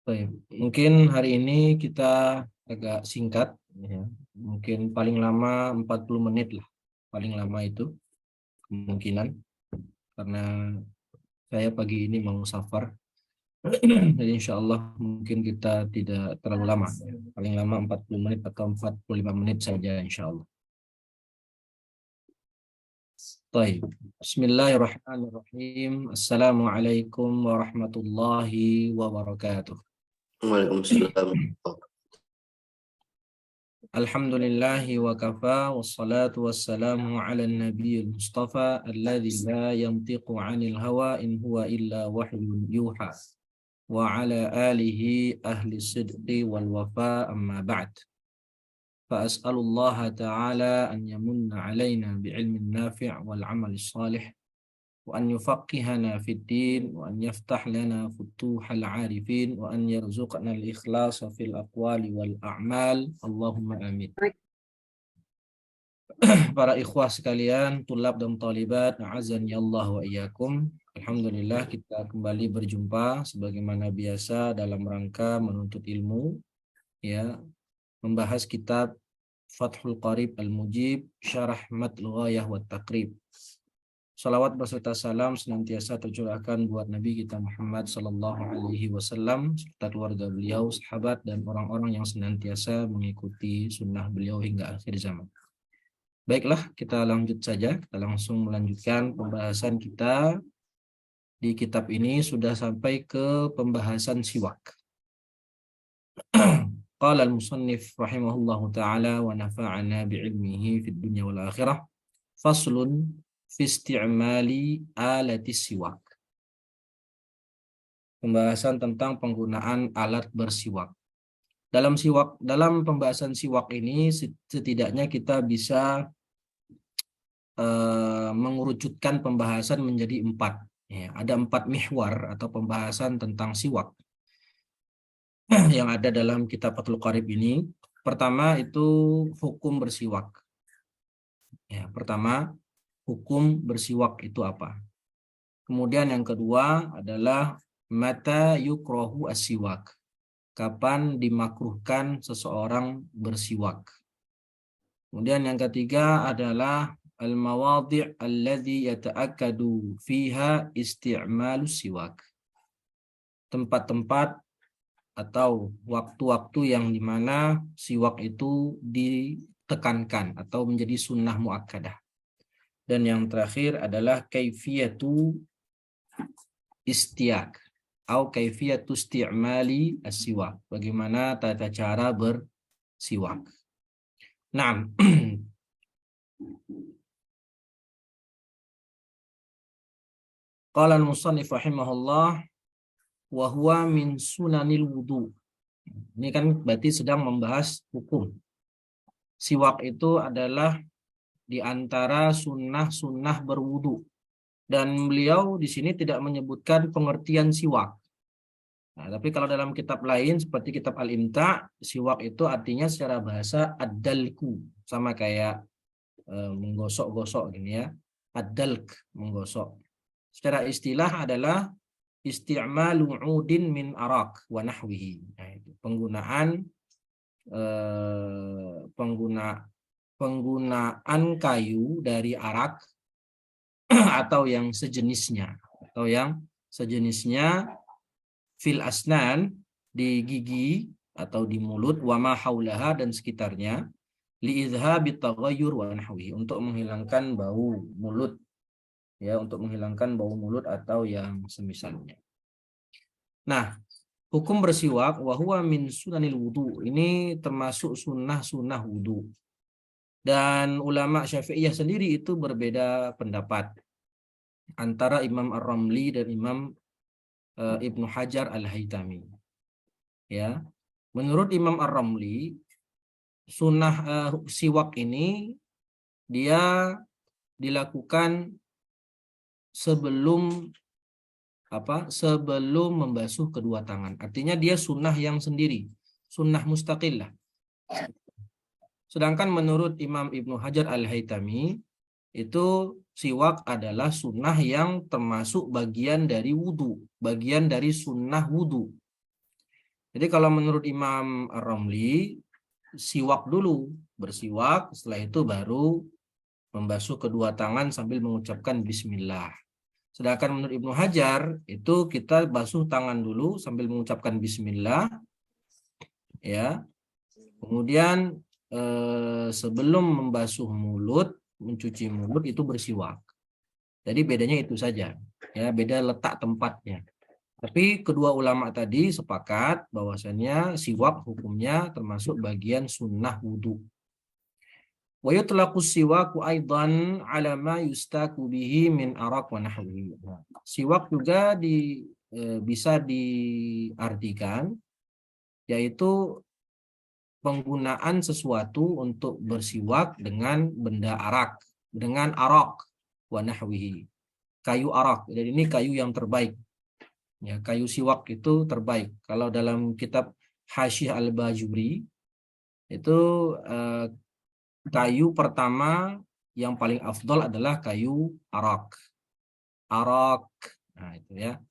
Baik. Mungkin hari ini kita agak singkat, ya. Mungkin paling lama 40 menit lah. Paling lama itu kemungkinan. Karena saya pagi ini mau safar. Jadi insya Allah mungkin kita tidak terlalu lama. Paling lama 40 menit atau 45 menit saja insya Allah. Baik. Bismillahirrahmanirrahim. Assalamualaikum warahmatullahi wabarakatuh. Waalaikumsalam. Alhamdulillahi wa kafa wassalatu wassalamu ala nabiyil mustafa alladhi la yantiqu 'anil hawa in huwa illa wahyun yuha wa ala alihi ahli sidqi wal wafa amma ba'd fa as'alullaha ta'ala an yamunna 'alaina bi'ilmin nafi' wal 'amalis salih وأن يفقهنا في الدين وأن يفتح لنا فتوح العارفين وأن يرزقنا الإخلاص في الأقوال والأعمال اللهم آمين. Para ikhwah sekalian, tulab dan talibat, a'azani Allah wa iyyakum. Alhamdulillah kita kembali berjumpa sebagaimana biasa dalam rangka menuntut ilmu, ya, membahas kitab Fathul Qarib Al-Mujib, Syarah Mat'ul Ghayah wa Taqrib. Salawat beserta salam senantiasa tercurahkan buat Nabi kita Muhammad sallallahu alaihi wasallam serta keluarga beliau, sahabat dan orang-orang yang senantiasa mengikuti sunnah beliau hingga akhir zaman. Baiklah, kita lanjut saja. Kita langsung melanjutkan pembahasan kita di kitab ini sudah sampai ke pembahasan siwak. Qala al-musannif rahimahullahu taala wa nafa'ana bi'ilmihi fid dunya wal akhirah. Faslun fi isti'mali alati siwak. Pembahasan tentang penggunaan alat bersiwak. Dalam pembahasan siwak ini setidaknya kita bisa mengerucutkan pembahasan menjadi 4. Ya, ada 4 mihwar atau pembahasan tentang siwak yang ada dalam kitab Fathul Qarib ini. Pertama itu hukum bersiwak. Ya, pertama hukum bersiwak itu apa? Kemudian yang kedua adalah mata yukrahu as-siwak. Kapan dimakruhkan seseorang bersiwak. Kemudian yang ketiga adalah al-mawadhi' alladhi yata'akkadu fiha isti'malus siwak. Tempat-tempat atau waktu-waktu yang dimana siwak itu ditekankan atau menjadi sunnah muakkadah. Dan yang terakhir adalah kaifiyatu istiak atau kaifiyatu isti'mali as-siwak. Bagaimana tata cara bersiwak. Naam. Qala al-musannif rahimahullah wa huwa min sunanil wudu. Ini kan berarti sedang membahas hukum. Siwak itu adalah di antara sunnah-sunnah berwudu. Dan beliau di sini tidak menyebutkan pengertian siwak. Nah, tapi kalau dalam kitab lain seperti kitab Al-Imta', siwak itu artinya secara bahasa ad-dalku, sama kayak menggosok-gosok gini ya. Ad-dalk, menggosok. Secara istilah adalah isti'malu 'udin min arak wa nahwihi. Nah, itu penggunaan kayu dari arak atau yang sejenisnya fil asnan di gigi atau di mulut wa ma haulaha dan sekitarnya li idhabit taghayyur wa nahwihi untuk menghilangkan bau mulut, ya, untuk menghilangkan bau mulut atau yang semisalnya. Nah, hukum bersiwak wa huwa min sunanil wudu. Ini termasuk sunnah-sunnah wudu. Dan ulama Syafi'iyah sendiri itu berbeda pendapat antara Imam Ar-Ramli dan Imam Ibnu Hajar Al-Haytami. Ya. Menurut Imam Ar-Ramli, sunnah siwak ini dia dilakukan sebelum membasuh kedua tangan. Artinya dia sunnah yang sendiri, sunnah mustaqillah. Sedangkan menurut Imam Ibnu Hajar Al-Haytami, itu siwak adalah sunnah yang termasuk bagian dari wudu, bagian dari sunnah wudu. Jadi kalau menurut Imam Ar-Ramli, siwak dulu, bersiwak, setelah itu baru membasuh kedua tangan sambil mengucapkan bismillah. Sedangkan menurut Ibnu Hajar, itu kita basuh tangan dulu sambil mengucapkan bismillah, ya. Kemudian sebelum membasuh mulut, mencuci mulut itu bersiwak. Jadi bedanya itu saja, ya, beda letak tempatnya. Tapi kedua ulama tadi sepakat bahwasannya siwak hukumnya termasuk bagian sunnah wudhu. Wa yutlaqu siwaku aidan ala ma yustaku bihi min arak wa nahwihi. Siwak juga bisa diartikan yaitu penggunaan sesuatu untuk bersiwak dengan benda arak, dengan arak wa nahwihi. Kayu arak. Jadi ini kayu yang terbaik. Ya, kayu siwak itu terbaik. Kalau dalam kitab Hasyiah Al-Bajuri itu kayu pertama yang paling afdol adalah kayu arak. Arak. Nah, itu ya.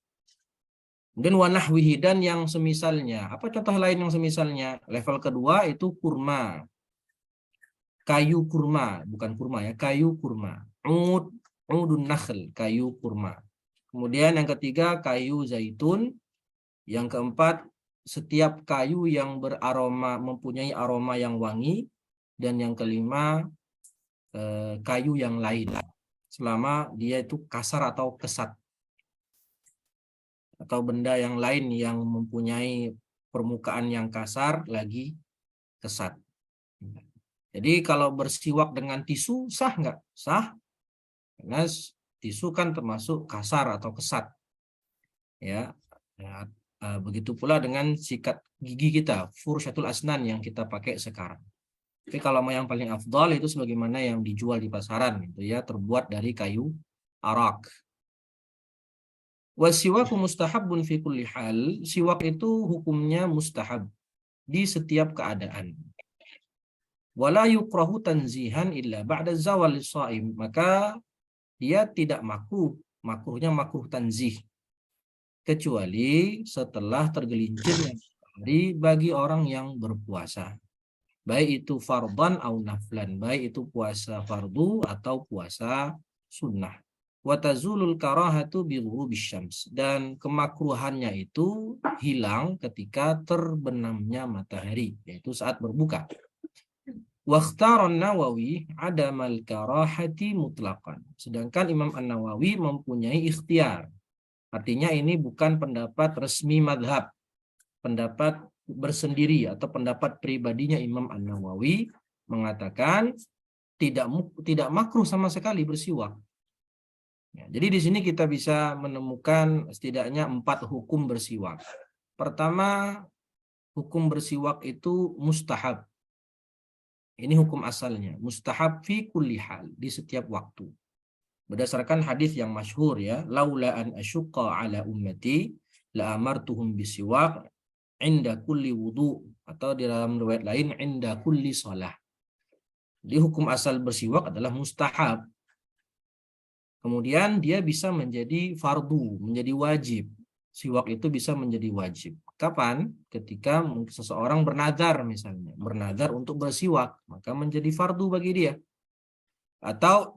Kemudian wanahwihi dan yang semisalnya. Apa contoh lain yang semisalnya? Level kedua itu kurma. Kayu kurma, bukan kurma ya, kayu kurma. Udun nakhl, kayu kurma. Kemudian yang ketiga kayu zaitun. Yang keempat, setiap kayu yang beraroma, mempunyai aroma yang wangi. Dan yang kelima, kayu yang lain. Selama dia itu kasar atau kesat. Atau benda yang lain yang mempunyai permukaan yang kasar lagi kesat. Jadi kalau bersiwak dengan tisu, sah nggak? Sah. Karena tisu kan termasuk kasar atau kesat. Ya. Ya. Begitu pula dengan sikat gigi kita, fursyatul asnan yang kita pakai sekarang. Tapi kalau yang paling afdal itu sebagaimana yang dijual di pasaran gitu ya, terbuat dari kayu arak. Wasiwaku mustahabun fi kulli hal, siwak itu hukumnya mustahab di setiap keadaan. Wala yukrahu tanzihan illa ba'da zawal shaim, maka dia tidak makruh, makruhnya makruh tanzih, kecuali setelah tergelincirnya matahari bagi orang yang berpuasa. Baik itu fardhan atau naflan, baik itu puasa fardu atau puasa sunnah. Wa tazulul karahatu bi ghurubis syams, dan kemakruhannya itu hilang ketika terbenamnya matahari, yaitu saat berbuka. Wa ikhtara an-Nawawi adamal karahati mutlaqan. Sedangkan Imam An-Nawawi mempunyai ikhtiar. Artinya ini bukan pendapat resmi madhab, pendapat bersendiri atau pendapat pribadinya Imam An-Nawawi mengatakan tidak makruh sama sekali bersiwak. Ya, jadi di sini kita bisa menemukan setidaknya 4 hukum bersiwak. Pertama, hukum bersiwak itu mustahab. Ini hukum asalnya, mustahab fi kulli hal, di setiap waktu. Berdasarkan hadis yang masyhur ya, laula an asyqa ala ummati la amartuhum bisiwak inda kulli wudu, atau di dalam riwayat lain inda kulli shalah. Jadi hukum asal bersiwak adalah mustahab. Kemudian dia bisa menjadi fardu, menjadi wajib. Siwak itu bisa menjadi wajib. Kapan? Ketika seseorang bernazar misalnya, bernazar untuk bersiwak, maka menjadi fardu bagi dia. Atau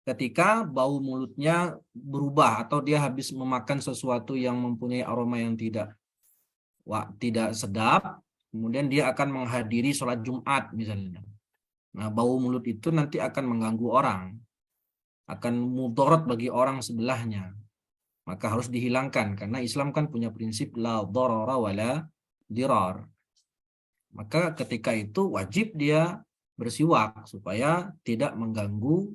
ketika bau mulutnya berubah atau dia habis memakan sesuatu yang mempunyai aroma yang tidak sedap, kemudian dia akan menghadiri sholat Jumat misalnya. Nah, bau mulut itu nanti akan mengganggu orang, akan mudarat bagi orang sebelahnya. Maka harus dihilangkan, karena Islam kan punya prinsip la dharara wala dirar. Maka ketika itu wajib dia bersiwak supaya tidak mengganggu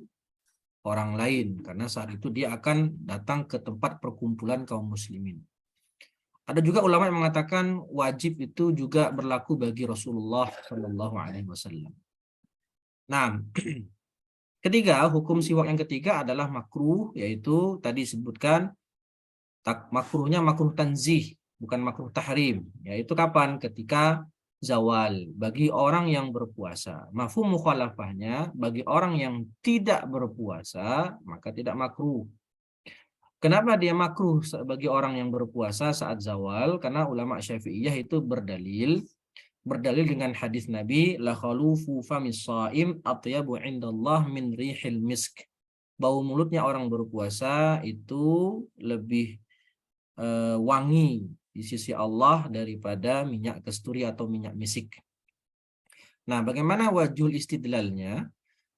orang lain, karena saat itu dia akan datang ke tempat perkumpulan kaum muslimin. Ada juga ulama yang mengatakan wajib itu juga berlaku bagi Rasulullah Shallallahu Alaihi Wasallam. Nah, ketiga, hukum siwak yang ketiga adalah makruh, yaitu tadi disebutkan makruhnya makruh tanzih, bukan makruh tahrim. Yaitu kapan? Ketika zawal bagi orang yang berpuasa. Mafhum mukhalafahnya, bagi orang yang tidak berpuasa maka tidak makruh. Kenapa dia makruh bagi orang yang berpuasa saat zawal? Karena ulama Syafi'iyah itu berdalil dengan hadis Nabi, la khalufu famis shaim atyabu indallah min rihil misk. Bau mulutnya orang berpuasa itu lebih wangi di sisi Allah daripada minyak kasturi atau minyak misik. Nah, bagaimana wajhul istidlalnya?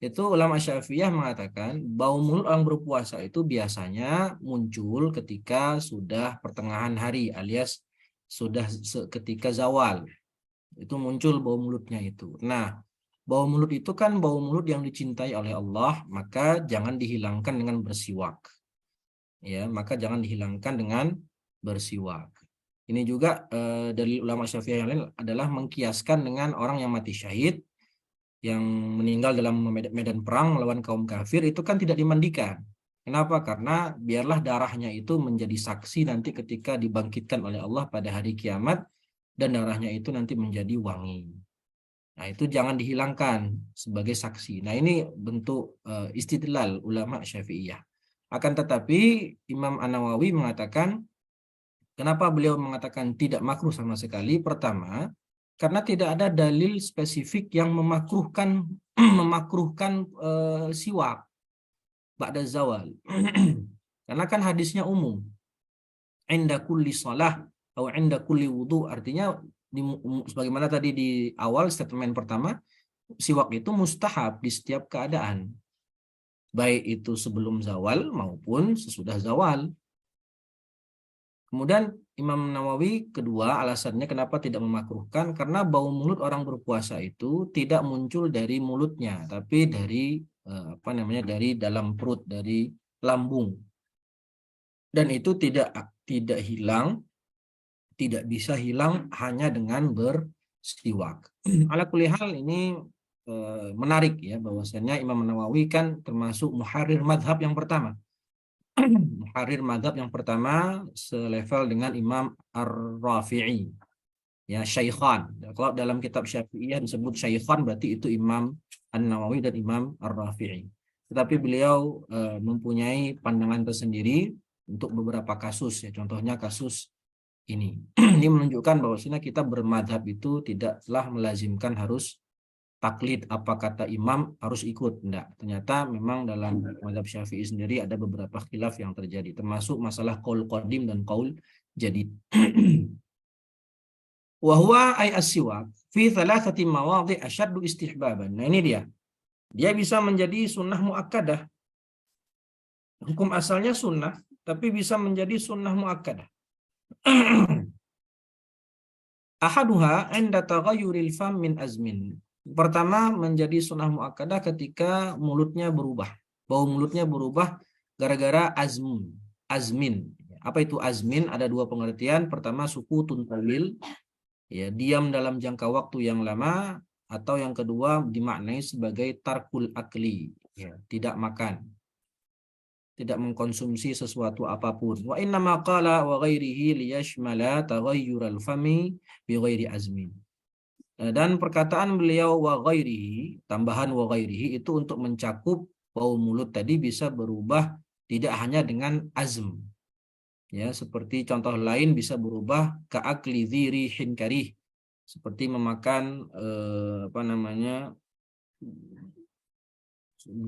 Itu ulama Syafi'iyah mengatakan bau mulut orang berpuasa itu biasanya muncul ketika sudah pertengahan hari alias sudah ketika zawal. Itu muncul bau mulutnya itu. Nah, bau mulut itu kan bau mulut yang dicintai oleh Allah, maka jangan dihilangkan dengan bersiwak. Ya, maka jangan dihilangkan dengan bersiwak. Ini juga dari ulama Syafi'iyah yang lain adalah mengkiaskan dengan orang yang mati syahid, yang meninggal dalam medan perang melawan kaum kafir itu kan tidak dimandikan. Kenapa? Karena biarlah darahnya itu menjadi saksi nanti ketika dibangkitkan oleh Allah pada hari kiamat dan darahnya itu nanti menjadi wangi. Nah, itu jangan dihilangkan sebagai saksi. Nah, ini bentuk istidlal ulama Syafi'iyah. Akan tetapi Imam An-Nawawi mengatakan, kenapa beliau mengatakan tidak makruh sama sekali? Pertama, karena tidak ada dalil spesifik yang memakruhkan memakruhkan siwak ba'da zawal. Karena kan hadisnya umum. Inda kulli shalah atau inda kulli wudu, artinya sebagaimana tadi di awal statement pertama, siwak itu mustahab di setiap keadaan. Baik itu sebelum zawal maupun sesudah zawal. Kemudian Imam Nawawi kedua alasannya kenapa tidak memakruhkan, karena bau mulut orang berpuasa itu tidak muncul dari mulutnya, tapi dari dari dalam perut, dari lambung. Dan itu tidak hilang, tidak bisa hilang hanya dengan bersiwak. Ala kulli hal ini menarik ya, bahwasanya Imam Nawawi kan termasuk muharrir madhab yang pertama. Muharrir madhab yang pertama selevel dengan Imam Ar-Rafi'i, ya, Syaikhan. Kalau dalam kitab Syafi'iyah disebut Syaikhan berarti itu Imam An-Nawawi dan Imam Ar-Rafi'i. Tetapi beliau mempunyai pandangan tersendiri untuk beberapa kasus, ya, contohnya kasus ini. Ini menunjukkan bahwasanya kita bermadhab itu tidaklah melazimkan harus taklid apa kata imam harus ikut. Enggak. Ternyata memang dalam mazhab Syafi'i sendiri ada beberapa khilaf yang terjadi, termasuk masalah qaul qadim dan qaul jadid. Wa huwa ay as-siwak fi thalathati mawadhi ashaddu istihbaban. Nah, ini dia. Dia bisa menjadi sunnah muakkadah. Hukum asalnya sunnah, tapi bisa menjadi sunnah muakkadah. Ahaduha 'inda taghayyuril fam min azmin. Pertama, menjadi sunnah muakkadah ketika mulutnya berubah. Bau mulutnya berubah gara-gara azmin. Apa itu azmin? Ada dua pengertian. Pertama, sukutun tawil, ya, diam dalam jangka waktu yang lama, atau yang kedua dimaknai sebagai tarkul akli, ya, tidak makan, tidak mengkonsumsi sesuatu apapun. Wa inna ma qala wa ghairihi liyashmala taghayyural fami bi ghairi azmin. Dan perkataan beliau wa ghairihi, tambahan wa ghairihi itu untuk mencakup bau mulut tadi bisa berubah tidak hanya dengan azm. Ya, seperti contoh lain bisa berubah ka'akli dzirihin karih, seperti memakan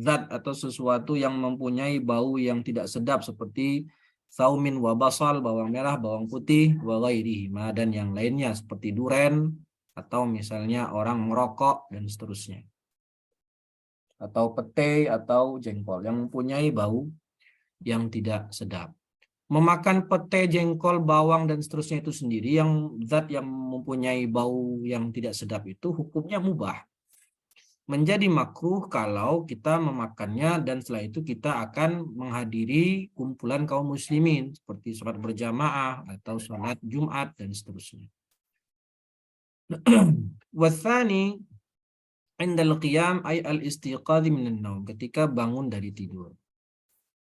zat atau sesuatu yang mempunyai bau yang tidak sedap, seperti saumin wa basal, bawang merah, bawang putih, wa ghairihi, dan yang lainnya seperti duren, atau misalnya orang merokok dan seterusnya, atau pete atau jengkol yang mempunyai bau yang tidak sedap. Memakan pete, jengkol, bawang dan seterusnya itu sendiri, yang zat yang mempunyai bau yang tidak sedap itu hukumnya mubah. Menjadi makruh kalau kita memakannya dan setelah itu kita akan menghadiri kumpulan kaum muslimin seperti sholat berjamaah atau sholat Jumat dan seterusnya. Wathani indal qiyam ay al-istiqadhi minan naum, ketika bangun dari tidur.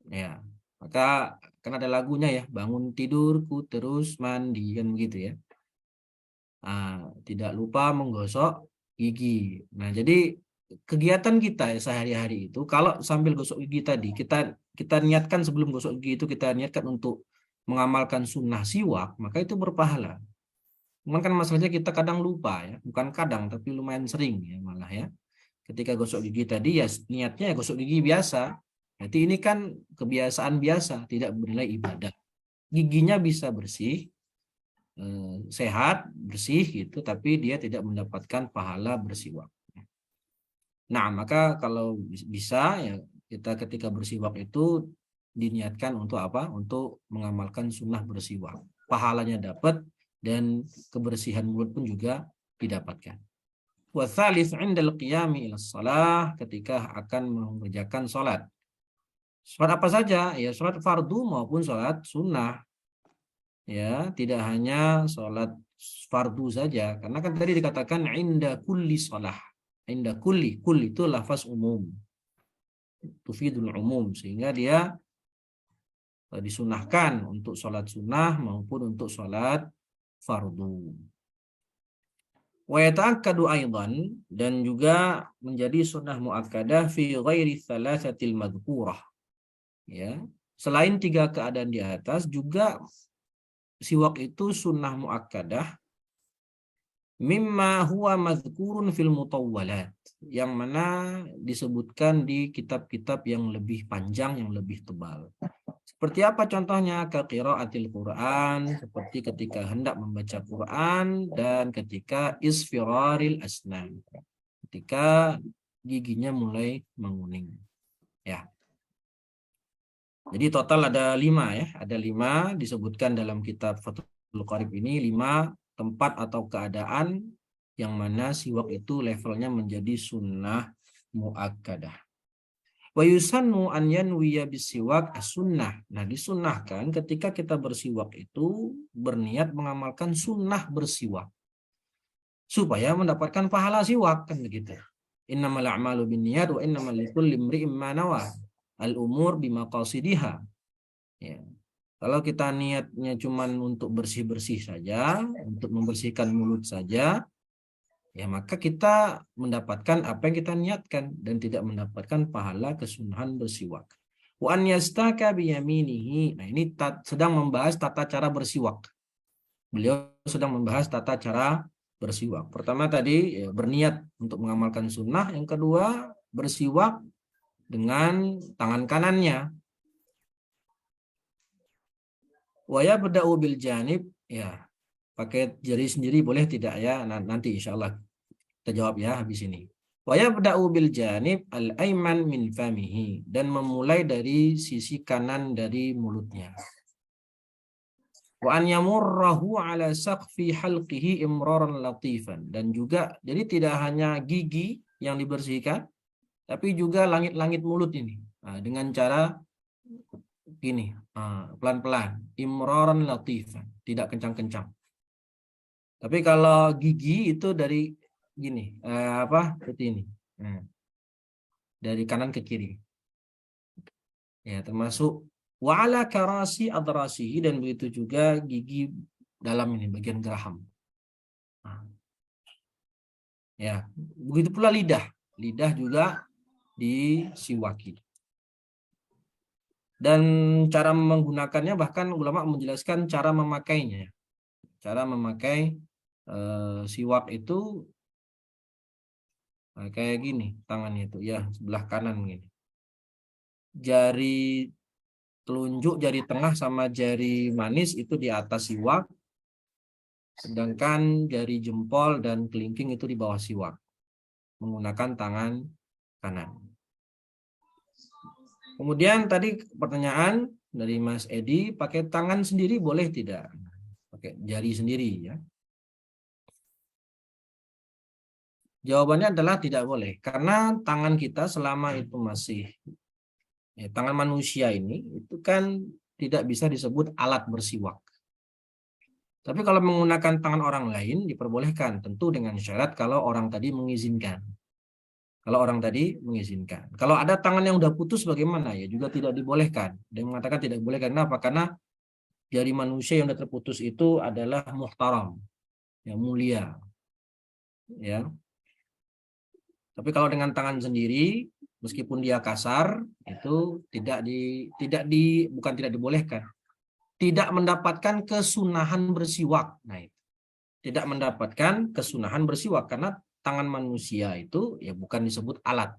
Ya, maka kan ada lagunya ya, bangun tidurku terus mandi, kan begitu ya. Tidak lupa menggosok gigi. Nah, jadi kegiatan kita ya, sehari-hari itu, kalau sambil gosok gigi tadi, kita niatkan sebelum gosok gigi itu kita niatkan untuk mengamalkan sunnah siwak, maka itu berpahala. Cuman kan masalahnya kita kadang lupa ya, bukan kadang tapi lumayan sering ya malah ya. Ketika gosok gigi tadi ya niatnya ya gosok gigi biasa. Berarti ini kan kebiasaan biasa, tidak bernilai ibadah. Giginya bisa bersih, sehat, bersih gitu, tapi dia tidak mendapatkan pahala bersiwak. Nah, maka kalau bisa ya kita ketika bersiwak itu diniatkan untuk apa? Untuk mengamalkan sunnah bersiwak. Pahalanya dapat dan kebersihan mulut pun juga didapatkan. Wa tsalits 'indal qiyami ila shalah, ketika akan mengerjakan salat. Salat apa saja? Ya salat fardu maupun salat sunnah. Ya, tidak hanya salat fardu saja, karena kan tadi dikatakan inda kulli shalah. Inda kulli, kulli itu lafaz umum. Tufidul umum, sehingga dia disunahkan untuk salat sunnah maupun untuk salat fardu. Wa yata'akkadu aidan, dan juga menjadi sunnah muakkadah fi ghairi thalathatil madhkurah. Ya. Selain 3 keadaan di atas, juga siwak itu sunnah muakkadah mimma huwa madhkurun fil mutawwalat, yang mana disebutkan di kitab-kitab yang lebih panjang, yang lebih tebal. Seperti apa contohnya? Ka qiraatil Quran, seperti ketika hendak membaca Quran, dan ketika isfiraril asnan, ketika giginya mulai menguning. Ya. Jadi total ada 5 ya, ada 5 disebutkan dalam kitab Fathul Qarib ini, 5 tempat atau keadaan yang mana siwak itu levelnya menjadi sunnah muakkadah. Wa yusannu an yanwiya bisiwak as-sunnah. Nah, disunnahkan ketika kita bersiwak itu berniat mengamalkan sunnah bersiwak supaya mendapatkan pahala siwak, kan begitu. Innamal a'malu binniyat wa innamal likulli imri'in ma nawa. Al-umur bimaqasidiha. Ya. Kalau kita niatnya cuman untuk bersih-bersih saja, untuk membersihkan mulut saja, ya maka kita mendapatkan apa yang kita niatkan dan tidak mendapatkan pahala kesunahan bersiwak. Wa an yastaka biyaminihi. Nah, ini sedang membahas tata cara bersiwak. Beliau sedang membahas tata cara bersiwak. Pertama tadi ya, berniat untuk mengamalkan sunnah. Yang kedua, bersiwak dengan tangan kanannya. Wa yabda'u bil janib, ya pakai jari sendiri boleh tidak ya? Nanti insya Allah kita jawab ya habis ini. Wa yabda'u bil janib al-ayman min famihi, dan memulai dari sisi kanan dari mulutnya. Wa an yamurrahu ala saqfi halqihi imraran latifan, dan juga jadi tidak hanya gigi yang dibersihkan tapi juga langit-langit mulut ini. Nah, dengan cara gini, pelan-pelan, imraran latifan, tidak kencang-kencang. Tapi kalau gigi itu dari gini, seperti ini. Nah, dari kanan ke kiri. Ya, termasuk wa ala karasi adrasihi, dan begitu juga gigi dalam ini bagian geraham. Nah, ya, begitu pula lidah. Lidah juga disiwaki. Dan cara menggunakannya bahkan ulama menjelaskan cara memakainya. Cara memakai siwak itu kayak gini tangannya itu ya, sebelah kanan gini. Jari telunjuk, jari tengah sama jari manis itu di atas siwak, sedangkan jari jempol dan kelingking itu di bawah siwak, menggunakan tangan kanan. Kemudian tadi pertanyaan dari Mas Edi, pakai tangan sendiri boleh tidak? Pakai jari sendiri ya. Jawabannya adalah tidak boleh, karena tangan kita selama itu masih tangan manusia ini itu kan tidak bisa disebut alat bersiwak. Tapi kalau menggunakan tangan orang lain diperbolehkan, tentu dengan syarat kalau orang tadi mengizinkan. Kalau orang tadi mengizinkan. Kalau ada tangan yang udah putus bagaimana? Ya juga tidak dibolehkan. Dia mengatakan tidak boleh, kenapa? Karena jari manusia yang sudah terputus itu adalah muhtaram, yang mulia. Ya. Tapi kalau dengan tangan sendiri, meskipun dia kasar, itu bukan tidak dibolehkan, tidak mendapatkan kesunahan bersiwak. Nah, itu tidak mendapatkan kesunahan bersiwak karena tangan manusia itu ya bukan disebut alat,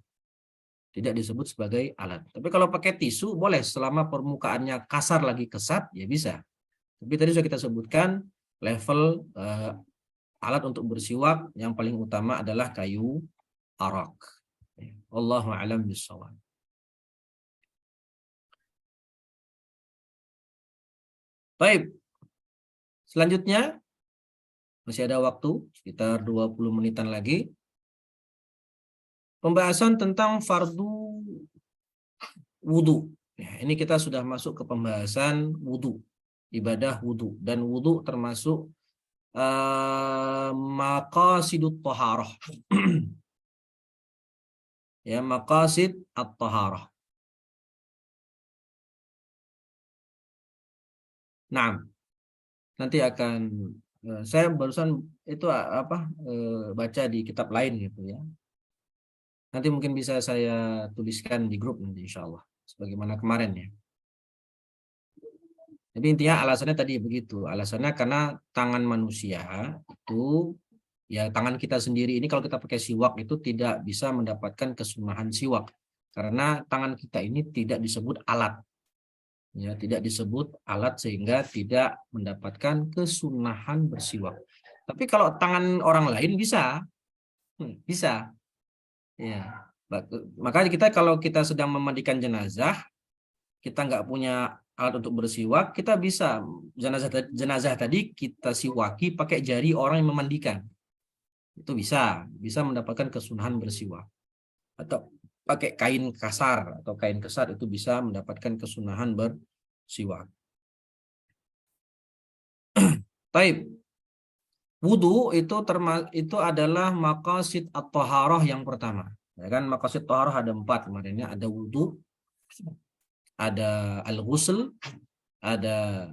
tidak disebut sebagai alat. Tapi kalau pakai tisu boleh selama permukaannya kasar lagi kesat ya bisa. Tapi tadi sudah kita sebutkan level alat untuk bersiwak yang paling utama adalah kayu arak. Wallahu a'lam bishawab. Baik. Selanjutnya masih ada waktu sekitar 20 menitan lagi. Pembahasan tentang fardu wudu. Ya, ini kita sudah masuk ke pembahasan wudu, ibadah wudu, dan wudu termasuk maqasidut taharah. Ya, maqasid at-taharah. Nah, nanti akan saya barusan itu baca di kitab lain gitu ya. Nanti mungkin bisa saya tuliskan di grup nanti insya Allah, sebagaimana kemarin ya. Jadi intinya alasannya tadi begitu. Alasannya karena tangan manusia itu, ya tangan kita sendiri ini kalau kita pakai siwak itu tidak bisa mendapatkan kesunahan siwak. Karena tangan kita ini tidak disebut alat. Ya, tidak disebut alat sehingga tidak mendapatkan kesunahan bersiwak. Tapi kalau tangan orang lain bisa. Bisa. Ya. Makanya kita kalau kita sedang memandikan jenazah, kita nggak punya alat untuk bersiwak, kita bisa jenazah tadi kita siwaki pakai jari orang yang memandikan. Itu bisa mendapatkan kesunahan bersiwak. Atau pakai kain kasar atau kain kesat itu bisa mendapatkan kesunahan bersiwak. Taib. Wudu itu adalah maqasid at-taharah yang pertama. Ya kan, maqasid taharah ada 4 kemarin ya, ada wudu, ada al-ghusl, ada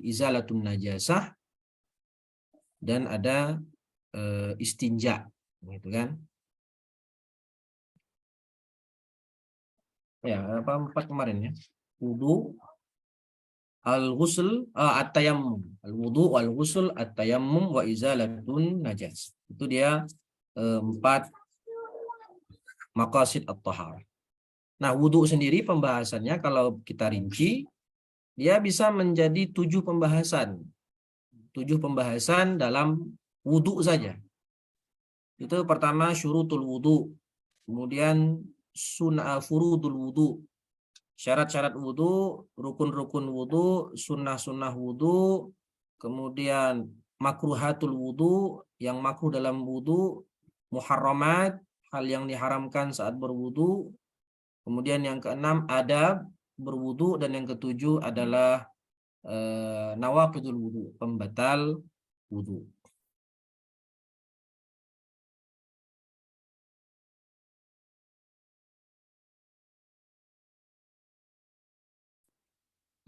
izalatun najasah, dan ada istinja, gitu kan? Ya, 4 kemarin ya. Wudu, al-ghusl, at-tayammum. Al-wudu, al-ghusl, at-tayammum, wa izalatun najas. Itu dia 4 maqasid at-taharah. Nah, wudu sendiri pembahasannya kalau kita rinci, dia bisa menjadi 7 pembahasan. 7 pembahasan dalam wudu saja. Itu pertama syurutul wudu, kemudian furudul wudu, syarat-syarat wudu, rukun-rukun wudu, sunnah-sunnah wudu, kemudian makruhatul wudu, yang makruh dalam wudu, muharramat, hal yang diharamkan saat berwudu, kemudian yang keenam adab berwudu, dan yang ketujuh adalah nawaqidul wudu, pembatal wudu.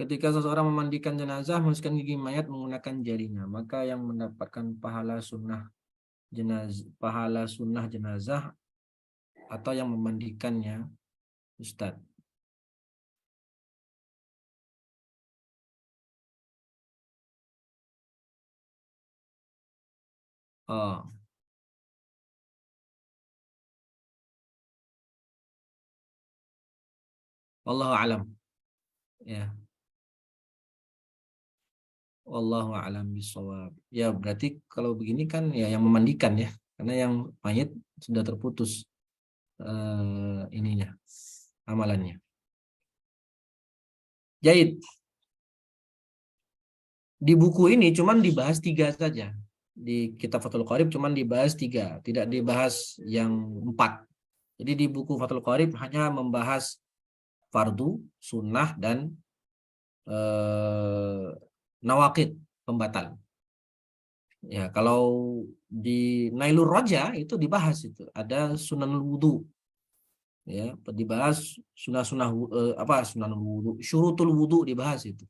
Ketika seseorang memandikan jenazah, membersihkan gigi mayat menggunakan jarinya, maka yang mendapatkan pahala sunnah jenazah atau yang memandikannya, Ustaz. Oh, wallahu alam. Ya, wallahu alam bisawab. Ya, berarti kalau begini kan ya yang memandikan ya, karena yang mayat sudah terputus ininya, amalannya. Jahit. Di buku ini cuman dibahas 3 saja. Di kitab Fathul Qorib cuman dibahas 3, tidak dibahas yang 4. Jadi di buku Fathul Qorib hanya membahas fardu, sunnah, dan nawaqid, pembatal. Ya, kalau di Nailur Roja itu dibahas itu, ada sunanul wudu. Ya, dibahas sunah-sunah sunanul wudu, syurutul wudu dibahas itu.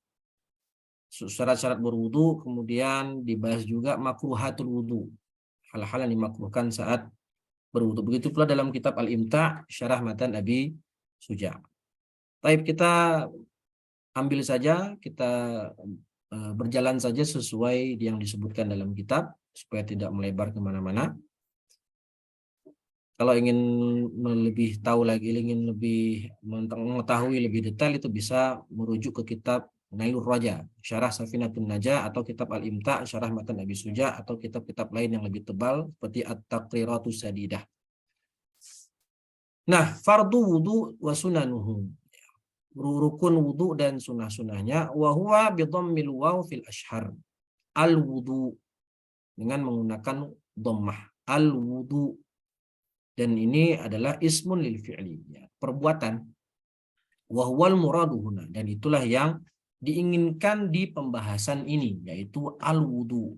Syarat-syarat berwudu, kemudian dibahas juga makruhatul wudu. Hal-hal yang dimakruhkan saat berwudu. Begitu pula dalam kitab Al-Imta' Syarah Matan Abi Suja'. Baik, kita ambil saja, kita berjalan saja sesuai yang disebutkan dalam kitab supaya tidak melebar kemana-mana. Kalau ingin lebih tahu lagi, ingin lebih mengetahui lebih detail, itu bisa merujuk ke kitab Nailur Raja, Syarah Safinatun Najah, atau kitab Al-Imta' Syarah Matan Abi Suja', atau kitab-kitab lain yang lebih tebal seperti At-Taqriratus Sadidah. Nah, fardu wudu wa sunanuhu. Rukun wudu dan sunah-sunahnya, wa huwa bi dhammil waw fil ashhar. Al wudu dengan menggunakan dhammah. Al wudu, dan ini adalah ismun lil fi'li, ya, perbuatan. Wa huwal muradu huna, dan itulah yang diinginkan di pembahasan ini, yaitu al wudu.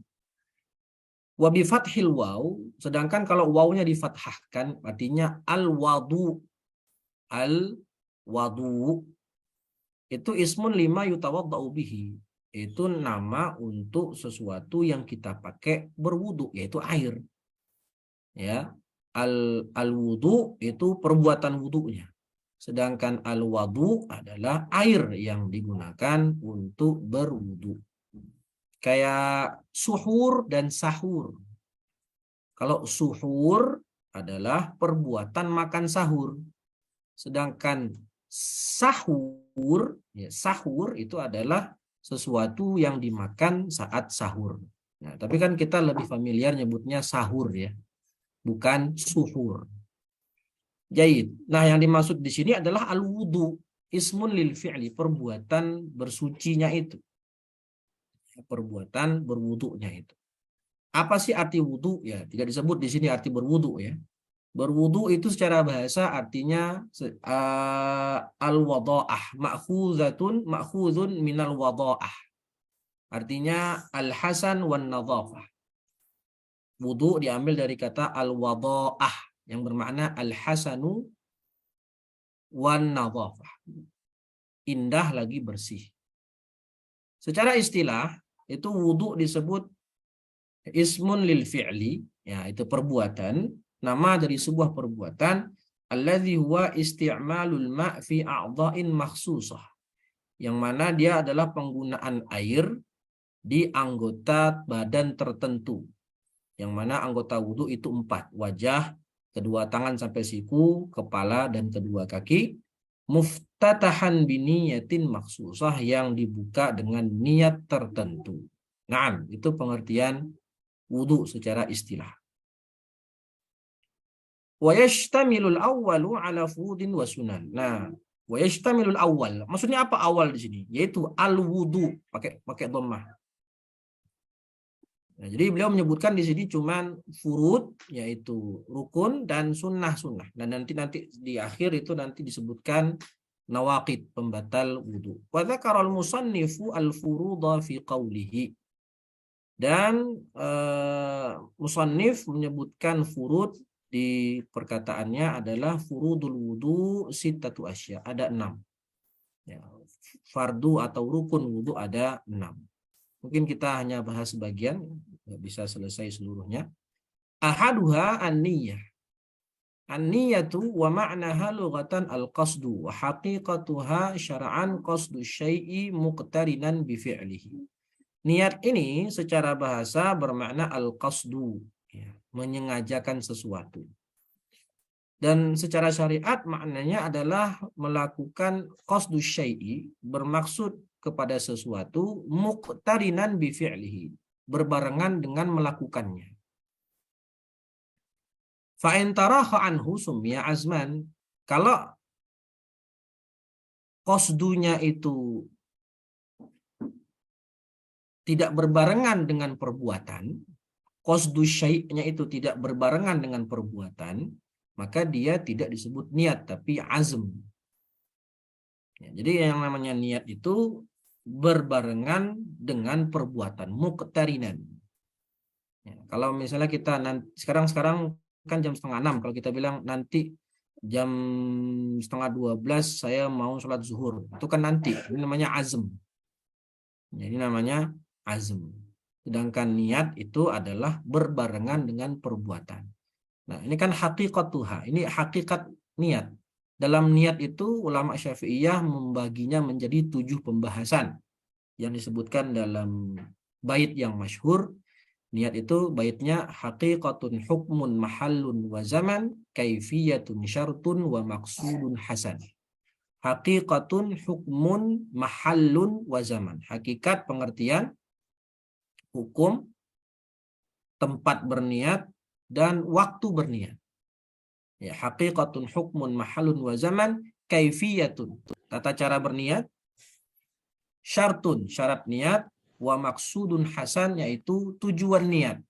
Wa bi fathil waw, sedangkan kalau wawnya difathahkan artinya al wadu. Al wadu itu ismun lima yutawaddau bihi, itu nama untuk sesuatu yang kita pakai berwudu, yaitu air. Ya, al wudu itu perbuatan wudunya, sedangkan al wadu adalah air yang digunakan untuk berwudu. Kayak suhur dan sahur. Kalau suhur adalah perbuatan makan sahur, sedangkan sahur, ya, sahur itu adalah sesuatu yang dimakan saat sahur. Nah, tapi kan kita lebih familiar nyebutnya sahur, ya, bukan suhur. Jaid. Nah, yang dimaksud di sini adalah al-wudu, ismun lil fi'li, perbuatan bersucinya itu. Perbuatan berwudunya itu. Apa sih arti wudu? Ya, tidak disebut di sini arti berwudu, ya. Berwudu itu secara bahasa artinya al-wadha'ah, ma'khuzun minal wadha'ah. Artinya al-hasan wan nadhafah. Wudu diambil dari kata al-wadha'ah yang bermakna al-hasanu wan nadhafah. Indah lagi bersih. Secara istilah itu wudu disebut ismun lil fi'li, ya, itu perbuatan, nama dari sebuah perbuatan, alladzi huwa isti'malul ma' fi a'dha'in makhsusah, yang mana dia adalah penggunaan air di anggota badan tertentu, yang mana anggota wudu itu 4, wajah, kedua tangan sampai siku, kepala, dan kedua kaki, muftatahan biniyatin makhsusah, yang dibuka dengan niat tertentu. Nah, itu pengertian wudu secara istilah. Wa yashtamilul awwalu ala furudin wa sunan. Nah, wa yashtamilul awwal. Maksudnya apa awal di sini? Yaitu al wudu, pakai dhammah. Nah, jadi beliau menyebutkan di sini cuman furud, yaitu rukun, dan sunnah-sunnah. Dan nanti di akhir itu nanti disebutkan nawaqid, pembatal wudu. Wa dzakara al-musannifu al-furuda fi qawlihi. Dan musannif menyebutkan furud di perkataannya adalah furudul wudu sittatu asya, ada 6. Ya, fardu atau rukun wudu ada 6. Mungkin kita hanya bahas sebagian, nggak bisa selesai seluruhnya. Ahaduha an-niyah. An-niyatu wa ma'naha lughatan al-qasdu wa haqiqatuha syar'an qasdu syai'i muqtarinan bi fi'lihi. Niat ini secara bahasa bermakna al-qasdu, ya, menyengajakan sesuatu. Dan secara syariat maknanya adalah melakukan qasdu syai'i, bermaksud kepada sesuatu, muqtarinan bi fi'lihi, berbarengan dengan melakukannya. Fa in taraha anhu summiya azman. Kalau qasdunya itu tidak berbarengan dengan perbuatan, qasdu syai'nya itu tidak berbarengan dengan perbuatan, maka dia tidak disebut niat, tapi azm. Ya, jadi yang namanya niat itu berbarengan dengan perbuatan, muqtarinan. Ya, kalau misalnya kita nanti, sekarang kan jam 5:30, kalau kita bilang nanti jam 11:30 saya mau sholat zuhur, itu kan nanti, ini namanya azm. Jadi namanya azm. Sedangkan niat itu adalah berbarengan dengan perbuatan. Nah, ini kan haqiqatuha. Ini hakikat niat. Dalam niat itu ulama Syafi'iyah membaginya menjadi 7 pembahasan yang disebutkan dalam bait yang masyhur. Niat itu baitnya haqiqatun hukmun mahallun wa zaman kaifiyatun syartun wa maksudun hasan. Haqiqatun hukmun mahallun wa zaman. Hakikat pengertian hukum, tempat berniat, dan waktu berniat. Ya, haqiqatun hukmun mahallun wa zaman kaifiyatun. Tata cara berniat, syartun syarat niat, wa maksudun hasan yaitu tujuan niat.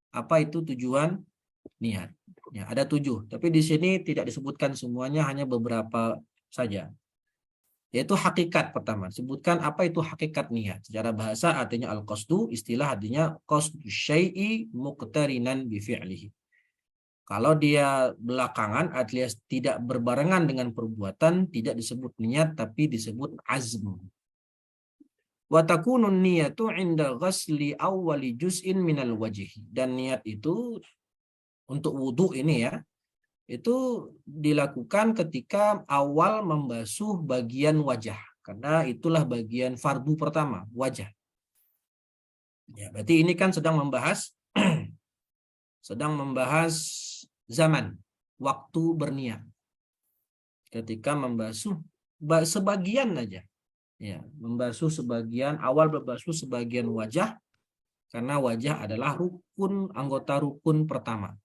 Apa itu tujuan niat? Ya, ada 7, tapi di sini tidak disebutkan semuanya, hanya beberapa saja. Yaitu hakikat pertama. Sebutkan apa itu hakikat niat. Secara bahasa artinya al-qasdu, istilah artinya qasdu syai'i muqtarinan bi fi'lihi. Kalau dia belakangan alias tidak berbarengan dengan perbuatan, tidak disebut niat tapi disebut azm. Wa takunun niyatu 'inda ghasli awwali juz'in minal wajhi. Dan niat itu untuk wudu ini ya, itu dilakukan ketika awal membasuh bagian wajah. Karena itulah bagian fardu pertama, wajah. Ya, berarti ini kan sedang membahas zaman, waktu berniat. Ketika membasuh sebagian aja. Ya, membasuh sebagian, awal membasuh sebagian wajah, karena wajah adalah anggota rukun pertama.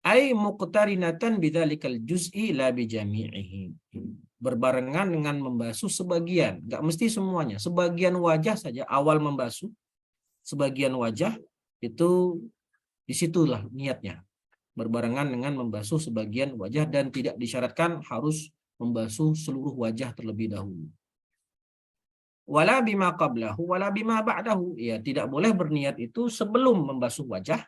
Ai muqtarinatan bidzalikal juz'i la bijami'ihi. Berbarengan dengan membasuh sebagian, enggak mesti semuanya. Sebagian wajah saja awal membasuh sebagian wajah itu disitulah niatnya. Berbarengan dengan membasuh sebagian wajah dan tidak disyaratkan harus membasuh seluruh wajah terlebih dahulu. Wala bima qablahu wala bima ba'dahu. Ya, tidak boleh berniat itu sebelum membasuh wajah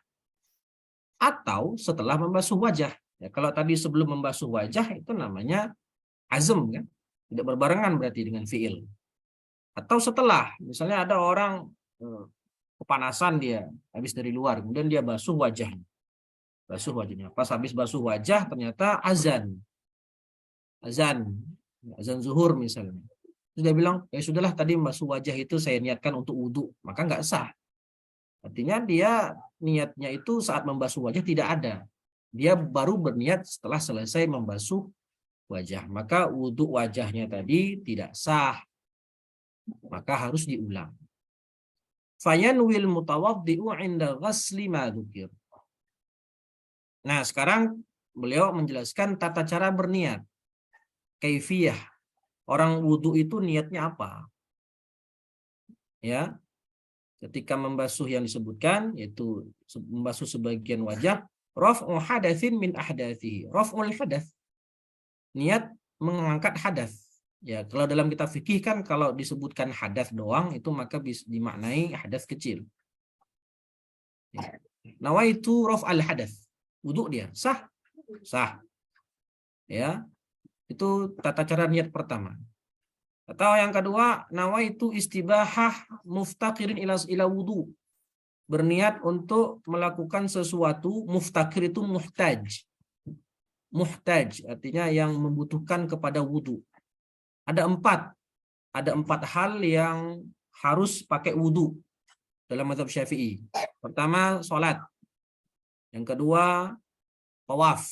atau setelah membasuh wajah. Ya, kalau tadi sebelum membasuh wajah itu namanya azm kan? Tidak berbarengan berarti dengan fiil. Atau setelah, misalnya ada orang kepanasan dia habis dari luar, kemudian dia basuh wajahnya. Basuh wajahnya. Pas habis basuh wajah ternyata azan. Azan zuhur misalnya. Terus dia bilang, ya sudahlah tadi basuh wajah itu saya niatkan untuk wudhu, maka nggak sah. Artinya dia niatnya itu saat membasuh wajah tidak ada. Dia baru berniat setelah selesai membasuh wajah. Maka wudhu wajahnya tadi tidak sah. Maka harus diulang. Fayanwil mutawaddi'u 'inda ghasli ma dzukir. Nah, sekarang beliau menjelaskan tata cara berniat. Kaifiyah. Orang wudhu itu niatnya apa? Ya, ketika membasuh yang disebutkan yaitu membasuh sebagian wajah, raf'u hadatsin min ahdatsihi. Raf'ul hadath, niat mengangkat hadas. Ya, kalau dalam kitab fikih kan kalau disebutkan hadas doang itu maka bisa dimaknai hadas kecil. Ya. Nawaitu raf'al hadas. Wudu dia sah? Sah. Ya. Itu tata cara niat pertama. Atau yang kedua, nawaitu istibahah muftaqirin ila wudu. Berniat untuk melakukan sesuatu, muftakir itu muhtaj. Muhtaj artinya yang membutuhkan kepada wudu. Ada empat hal yang harus pakai wudu dalam mazhab Syafi'i. Pertama, sholat. Yang kedua, tawaf.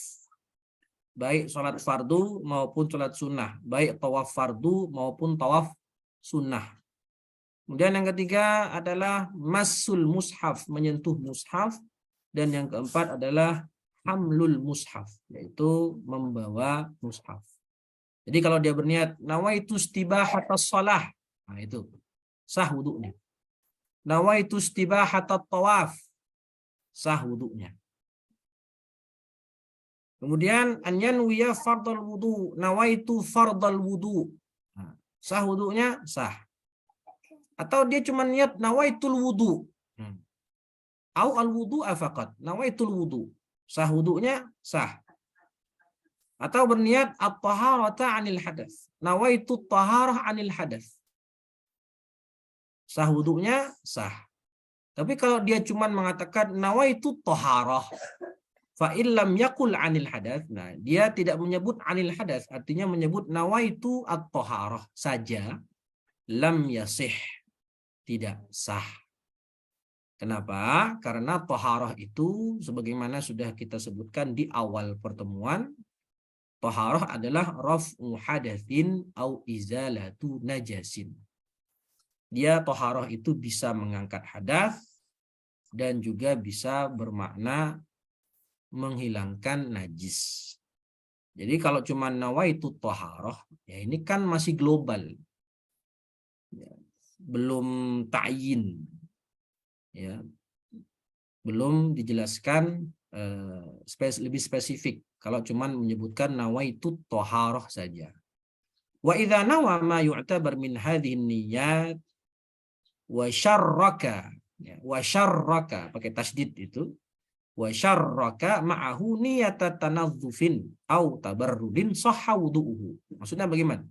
Baik sholat fardu maupun sholat sunnah. Baik tawaf fardu maupun tawaf sunnah. Kemudian yang ketiga adalah masul mushaf, menyentuh mushaf. Dan yang keempat adalah hamlul mushaf, yaitu membawa mushaf. Jadi kalau dia berniat nawaitu istibahatas shalah, nah itu sah wudunya. Nawaitu istibahatat tawaf, sah wudunya. Kemudian an yanwiya fardal wudu, nawaitu fardal wudu. Nah, sah wudunya, sah. Atau dia cuma niat nawaitul wudu. Au al wudu faqat, nawaitul wudu. Sah wudunya, sah. Atau berniat at-taharata 'anil hadas. Nawaitu taharah 'anil hadas. Sah wudunya, sah. Tapi kalau dia cuma mengatakan nawaitu taharah, Fa illam yakul anil hadas. Nah, dia tidak menyebut anil hadas, artinya menyebut nawaitu at-thaharah saja, lam yasih, tidak sah. Kenapa? Karena thaharah itu sebagaimana sudah kita sebutkan di awal pertemuan, thaharah adalah raf'u hadatsin au izalatu najasin. Dia thaharah itu bisa mengangkat hadas dan juga bisa bermakna menghilangkan najis. Jadi kalau cuma nawaitu thaharah, ya ini kan masih global. Ya, belum ta'yin. Ya, belum dijelaskan lebih spesifik. Kalau cuma menyebutkan nawaitu thaharah saja. Wa idza nawa ma yu'tabar min hadhihi niyyat wa syarraka, ya, wa syarraka pakai tasydid itu, wa syarraka ma'ahu niyata tanazzufin au tabarrudin sahha wudu'uhu. Maksudnya bagaimana?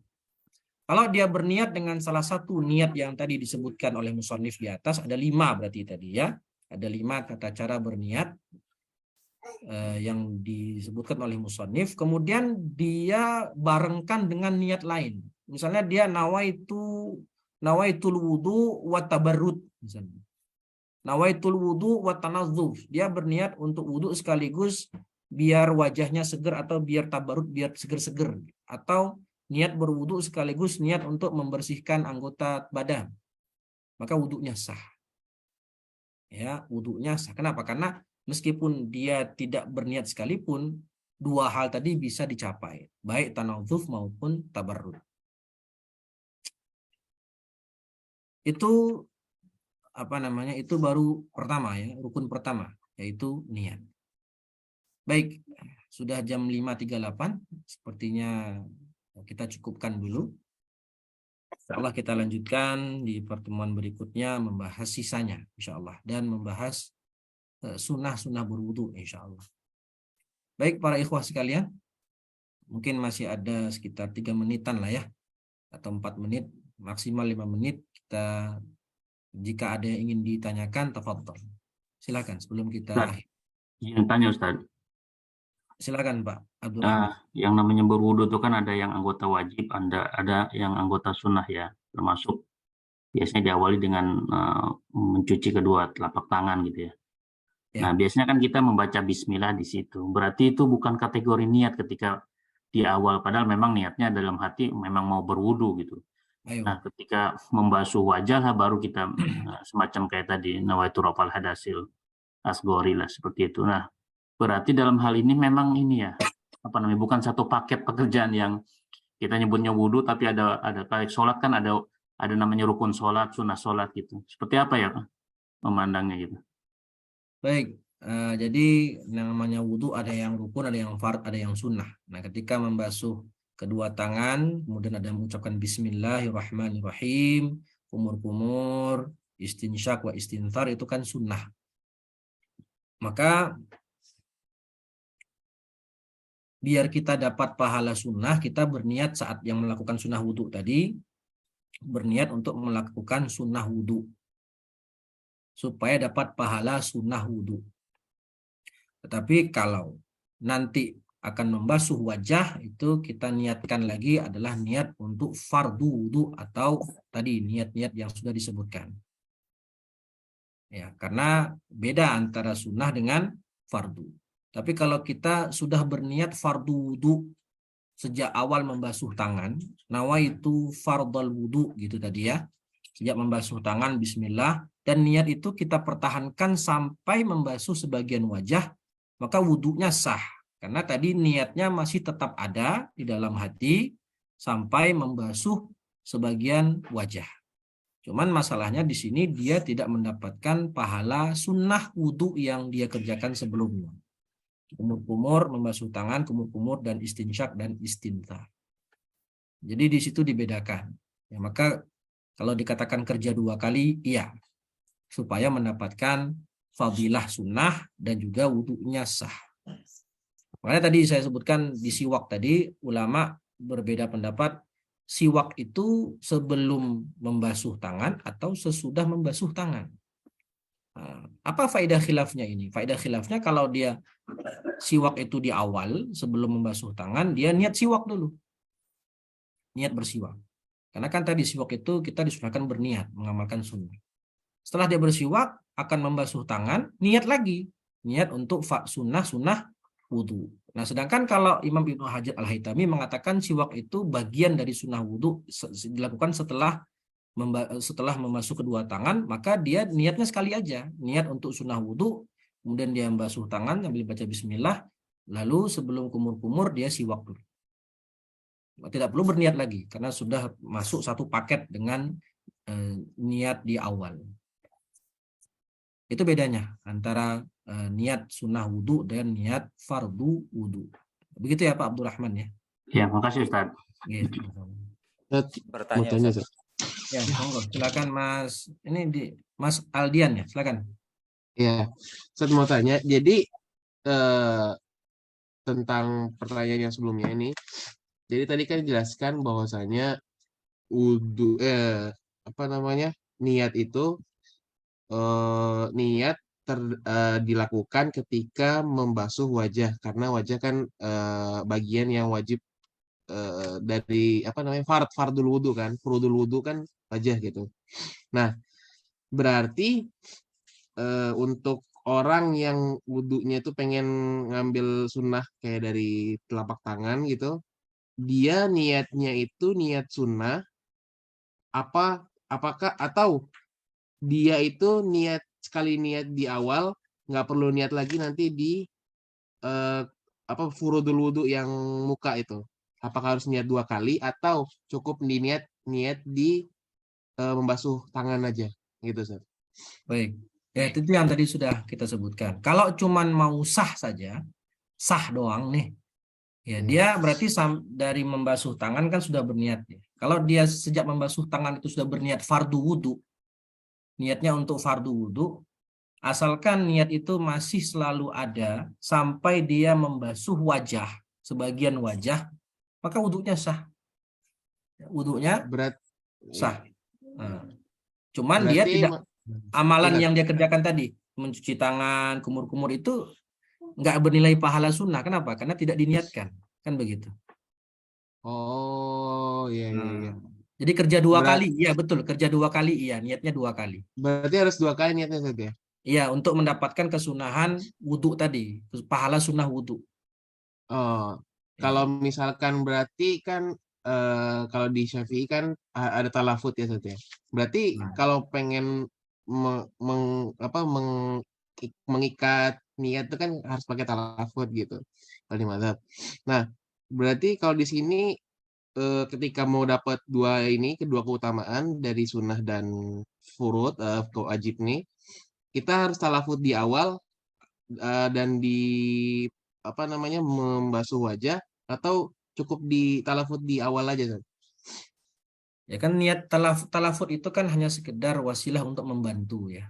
Kalau dia berniat dengan salah satu niat yang tadi disebutkan oleh musannif di atas, ada 5 berarti tadi ya. Ada 5 tata cara berniat yang disebutkan oleh musannif. Kemudian dia barengkan dengan niat lain. Misalnya dia nawaitul wudu wa tabarrud misalnya. Nawaitul wudu wa tanazzuf. Dia berniat untuk wudu sekaligus biar wajahnya seger atau biar tabarrud biar seger-seger, atau niat berwudu sekaligus niat untuk membersihkan anggota badan. Maka wudunya sah. Ya, wudunya sah. Kenapa? Karena meskipun dia tidak berniat sekalipun, 2 hal tadi bisa dicapai, baik tanadzuf maupun tabarrud. Itu itu baru pertama ya, rukun pertama, yaitu niat. Baik, sudah jam 5.38, sepertinya kita cukupkan dulu. Insyaallah kita lanjutkan di pertemuan berikutnya membahas sisanya insyaallah, dan membahas sunnah-sunnah berwudu insyaallah. Baik para ikhwah sekalian, mungkin masih ada sekitar 3 menitan lah ya, atau 4 menit, maksimal 5 menit. Kita, jika ada yang ingin ditanyakan, tafadhol. Silakan sebelum kita akhir. Yang tanya Ustaz. Silakan Pak Abdul Rahman. Yang namanya berwudu itu kan ada yang anggota wajib, ada yang anggota sunnah ya, termasuk biasanya diawali dengan mencuci kedua telapak tangan gitu ya. Nah, biasanya kan kita membaca bismillah di situ. Berarti itu bukan kategori niat ketika di awal, padahal memang niatnya dalam hati memang mau berwudu gitu. Ayo. Nah, ketika membasuh wajah lah baru kita semacam kayak tadi nawaitu rafal hadasil asgori lah seperti itu. Nah, berarti dalam hal ini memang ini ya, bukan satu paket pekerjaan yang kita nyebutnya wudu, tapi ada kayak sholat kan ada namanya rukun sholat, sunnah sholat gitu. Seperti apa ya memandangnya gitu? Baik, jadi namanya wudu ada yang rukun, ada yang fard, ada yang sunnah. Nah, ketika membasuh kedua tangan, kemudian ada mengucapkan Bismillahirrahmanirrahim, kumur-kumur, istinsyak wa istinthar, itu kan sunnah. Maka biar kita dapat pahala sunnah, kita berniat saat yang melakukan sunnah wudu tadi, berniat untuk melakukan sunnah wudu, supaya dapat pahala sunnah wudu. Tetapi kalau nanti akan membasuh wajah, itu kita niatkan lagi adalah niat untuk fardu wudu, atau tadi niat-niat yang sudah disebutkan. Ya, karena beda antara sunnah dengan fardu. Tapi kalau kita sudah berniat fardu wudu sejak awal membasuh tangan, nawaitu fardal wudu gitu tadi ya. Sejak membasuh tangan bismillah, dan niat itu kita pertahankan sampai membasuh sebagian wajah, maka wudunya sah. Karena tadi niatnya masih tetap ada di dalam hati sampai membasuh sebagian wajah. Cuman masalahnya di sini dia tidak mendapatkan pahala sunnah wudu yang dia kerjakan sebelumnya. Kumur-kumur, membasuh tangan, kumur-kumur, dan istinsyak dan istinthar. Jadi di situ dibedakan. Ya, maka kalau dikatakan kerja 2 kali, iya, supaya mendapatkan fadilah sunnah dan juga wudunya sah. Makanya tadi saya sebutkan di siwak tadi, ulama berbeda pendapat, siwak itu sebelum membasuh tangan atau sesudah membasuh tangan. Apa faedah khilafnya ini? Faedah khilafnya kalau dia siwak itu di awal sebelum membasuh tangan, dia niat siwak dulu. Niat bersiwak. Karena kan tadi siwak itu kita disunahkan berniat, mengamalkan sunnah. Setelah dia bersiwak, akan membasuh tangan, niat lagi. Niat untuk sunnah wudhu. Nah, sedangkan kalau Imam Ibnu Hajar Al-Haytami mengatakan siwak itu bagian dari sunnah wudhu dilakukan setelah membasuh kedua tangan, maka dia niatnya sekali aja. Niat untuk sunnah wudhu, kemudian dia membasuh tangan sambil baca bismillah, lalu sebelum kumur-kumur dia siwak dulu. Tidak perlu berniat lagi, karena sudah masuk satu paket dengan niat di awal. Itu bedanya antara niat sunnah wudhu dan niat fardu wudhu. Begitu ya Pak Abdurrahman ya? Ya, makasih Ustaz. Gitu. Bertanya, Mau tanya, Ustaz. Ya, monggo. Silakan Mas. Ini di Mas Aldian ya, silakan. Ya, saya mau tanya. Jadi tentang pertanyaan yang sebelumnya ini, jadi tadi kan dijelaskan bahwasanya wudhu niat itu niat dilakukan ketika membasuh wajah, karena wajah kan bagian yang wajib dari fardul wudhu kan, furudul wudhu kan wajah gitu. Nah, berarti untuk orang yang wudhunya itu pengen ngambil sunnah kayak dari telapak tangan gitu, dia niatnya itu niat sunnah apakah atau dia itu sekali niat di awal, nggak perlu niat lagi nanti di furudul wudhu yang muka itu? Apakah harus niat 2 kali atau cukup niat di membasuh tangan aja gitu, Ustaz? Baik. Ya, itu yang tadi sudah kita sebutkan. Kalau cuman mau sah saja, sah doang nih. Ya, dia berarti dari membasuh tangan kan sudah berniat. Kalau dia sejak membasuh tangan itu sudah berniat fardu wudhu, niatnya untuk fardu wudhu, asalkan niat itu masih selalu ada sampai dia membasuh wajah, sebagian wajah, maka wudhunya sah. Wudhunya sah. Nah, cuman dia tidak, amalan yang dia kerjakan tadi, mencuci tangan, kumur-kumur itu nggak bernilai pahala sunnah. Kenapa? Karena tidak diniatkan. Kan begitu. Oh, iya. Jadi kerja 2 kali. Iya, betul. Kerja 2 kali. Iya, niatnya 2 kali. Berarti harus 2 kali niatnya saja? Iya, untuk mendapatkan kesunahan wudhu tadi. Pahala sunnah wudhu. Oh, kalau misalkan berarti kan kalau di Syafi'i kan ada talafut ya, Ustaz ya. Berarti kalau pengen mengikat niat itu kan harus pakai talafut gitu kalau di mazhab. Nah, berarti kalau di sini ketika mau dapat kedua keutamaan dari sunnah dan furud wajib nih, kita harus talafut di awal dan di membasuh wajah, atau cukup di talafut di awal aja, Ustaz? Ya kan niat talafut itu kan hanya sekedar wasilah untuk membantu ya.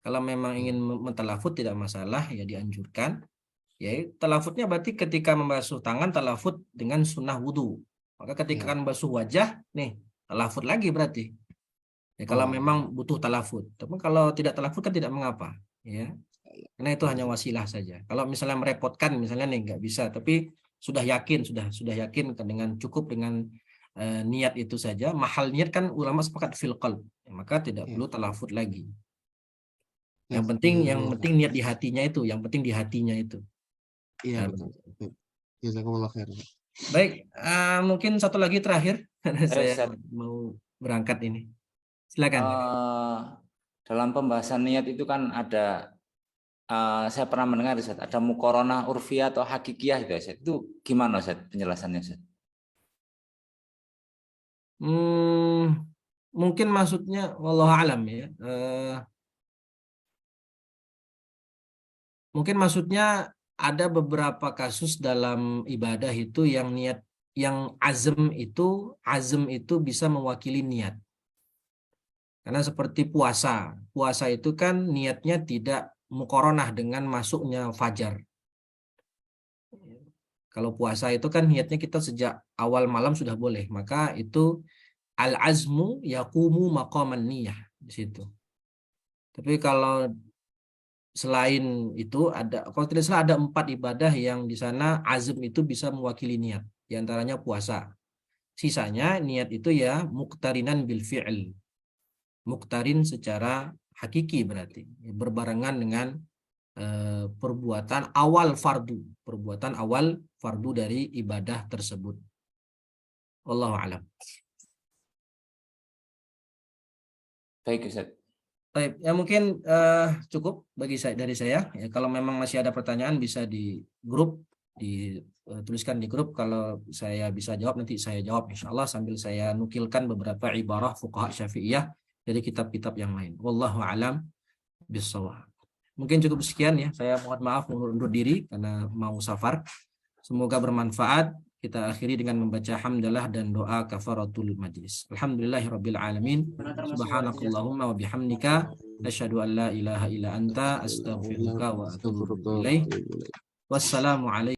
Kalau memang ingin mentalafut tidak masalah, ya dianjurkan. Ya, talafutnya berarti ketika membasuh tangan talafut dengan sunnah wudhu. Maka ketika kan membasuh wajah, nih talafut lagi berarti. Ya, kalau memang butuh talafut. Tapi kalau tidak talafut kan tidak mengapa. Ya, karena itu hanya wasilah saja. Kalau misalnya merepotkan, misalnya nih nggak bisa, tapi sudah yakin dengan cukup dengan niat itu saja. Mahal niat kan ulama sepakat fil qalb, maka tidak perlu talafut lagi. Yang penting niat di hatinya itu, Iya, betul. Jazakumullah khair. Baik, mungkin satu lagi terakhir karena saya Ustaz, mau berangkat ini. Silakan. Dalam pembahasan niat itu kan ada, saya pernah mendengar Ustaz, ada muqaranah urfiyah atau hakikiyah itu Ustaz. Itu gimana Ustaz penjelasannya Ustaz? Mungkin maksudnya wallahu alam ya. Mungkin maksudnya ada beberapa kasus dalam ibadah itu yang niat, yang azm itu bisa mewakili niat. Karena seperti puasa itu kan niatnya tidak muqaranah dengan masuknya fajar. Kalau puasa itu kan niatnya kita sejak awal malam sudah boleh, maka itu al-azmu yaqumu maqaman niyah di situ. Tapi kalau selain itu kalau tidak salah ada 4 ibadah yang di sana azm itu bisa mewakili niat. Di antaranya puasa. Sisanya niat itu ya muqtarinan bil fi'l. Muqtarin secara hakiki berarti berbarengan dengan perbuatan awal fardu dari ibadah tersebut. Wallahu a'lam. Baik Ustaz. Baik, ya mungkin cukup dari saya. Ya, kalau memang masih ada pertanyaan bisa di grup, dituliskan di grup. Kalau saya bisa jawab nanti saya jawab insyaallah sambil saya nukilkan beberapa ibarah fuqaha Syafi'iyah dari kitab-kitab yang lain. Wallahu a'lam bishawab. Mungkin cukup sekian ya. Saya mohon maaf undur diri karena mau safar. Semoga bermanfaat. Kita akhiri dengan membaca hamdalah dan doa kafaratul majlis. Alhamdulillahirabbil alamin. Subhanakallahumma wa bihamdika asyhadu an la ilaha illa anta astaghfiruka wa atubu ilaik. Wassalamu alaikum.